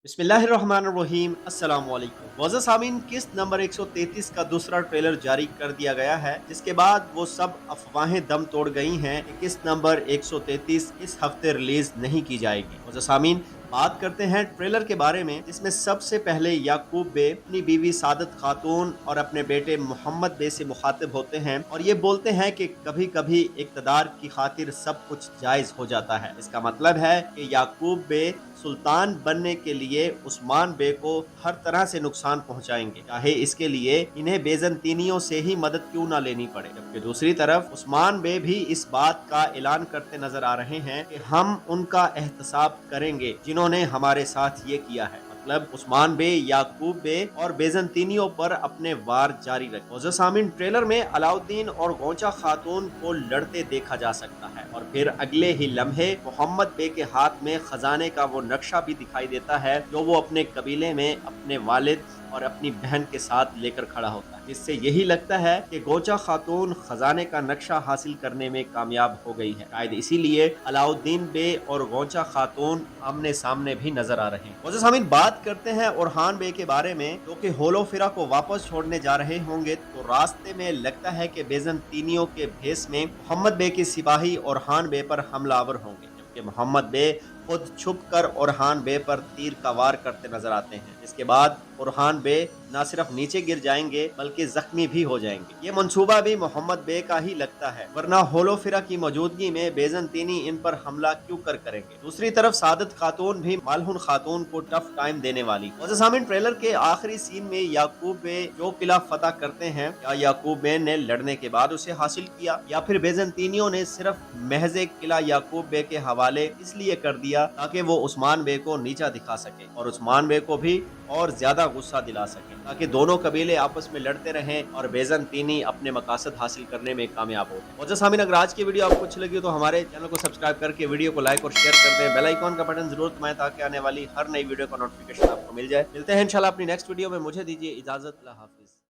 बिस्मिल्लाहिर्रहमानिर्रहीम अस्सलाम वालेकुम। मोअज़्ज़ज़ सामीन, किस्त नंबर 133 का दूसरा ट्रेलर जारी कर दिया गया है, जिसके बाद वो सब अफवाहें दम तोड़ गई हैं कि किस्त नंबर 133 इस हफ्ते रिलीज नहीं की जाएगी। मोअज़्ज़ज़ सामीन, बात करते हैं ट्रेलर के बारे में, जिसमें सबसे पहले याकूब बे अपनी बीवी सादत खातून और अपने बेटे मोहम्मद बे से मुखातिब होते हैं और ये बोलते हैं कि कभी कभी इक़्तिदार की खातिर सब कुछ जायज हो जाता है। इसका मतलब है कि याकूब बे सुल्तान बनने के लिए उस्मान बे को हर तरह से नुकसान पहुंचाएंगे, चाहे इसके लिए इन्हें बेज़ंतीनियों से ही मदद क्यों ना लेनी पड़े। जबकि दूसरी तरफ उस्मान बे भी इस बात का ऐलान करते नजर आ रहे हैं कि हम उनका एहतसाब करेंगे जिन्होंने हमारे साथ ये किया है। मतलब उस्मान बे, याकूब बे और बेज़ंतीनियों पर अपने वार जारी रखे। मोअज़्ज़ज़ सामीन, ट्रेलर में अलाउद्दीन और गौचा खातून को लड़ते देखा जा सकता है और फिर अगले ही लम्हे मोहम्मद बे के हाथ में खजाने का वो नक्शा भी दिखाई देता है जो वो अपने कबीले में अपने वालिद और अपनी बहन के साथ लेकर खड़ा होता है, जिससे यही लगता है कि गोचा खातून खजाने का नक्शा हासिल करने में कामयाब हो गई है। शायद इसीलिए अलाउद्दीन बे और गोचा खातून आमने सामने भी नजर आ रहे हैं। मोअज़्ज़ज़ सामीन, बात करते हैं ओरहान बे के बारे में, जो कि होलोफिरा को वापस छोड़ने जा रहे होंगे, तो रास्ते में लगता है कि बेज़ंतीनियों के भेस में मोहम्मद बे के सिपाही ओरहान बे पर हमलावर होंगे, जबकि मोहम्मद बे खुद छुपकर ओरहान बे पर तीर का वार करते नजर आते हैं। इसके बाद ओरहान बे न सिर्फ नीचे गिर जाएंगे बल्कि जख्मी भी हो जाएंगे। ये मंसूबा भी मोहम्मद बे का ही लगता है, वरना होलोफिरा की मौजूदगी में बेज़ंतीनी इन पर हमला क्यों करेंगे। दूसरी तरफ सादत खातून भी मालहुन खातून को टफ टाइम देने वाली। सामीन, ट्रेलर के आखिरी सीन में याकूब बे जो किला फतह करते हैं, क्या याकूब बे ने लड़ने के बाद उसे हासिल किया या फिर बेज़ंतीनियों ने सिर्फ महज किला याकूब बे के हवाले इसलिए कर दिया ताकि वो उस्मान बे को नीचा दिखा सके और उस्मान बे को भी और ज्यादा गुस्सा दिला सके, ताकि दोनों कबीले आपस में लड़ते रहें और बेज़ंतीनी अपने मकासद हासिल करने में कामयाब हो। मोअज़्ज़ज़ सामीन, अगर आज की वीडियो आपको अच्छी लगी तो हमारे चैनल को सब्सक्राइब करके वीडियो को लाइक और शेयर कर दें। बेल आइकॉन का बटन जरूर दबाएं ताकि आने वाली हर नई वीडियो का नोटिफिकेशन आपको मिल जाए। मिलते हैं इंशाल्लाह अपनी नेक्स्ट वीडियो में। मुझे दीजिए इजाजत। अल्लाह हाफिज।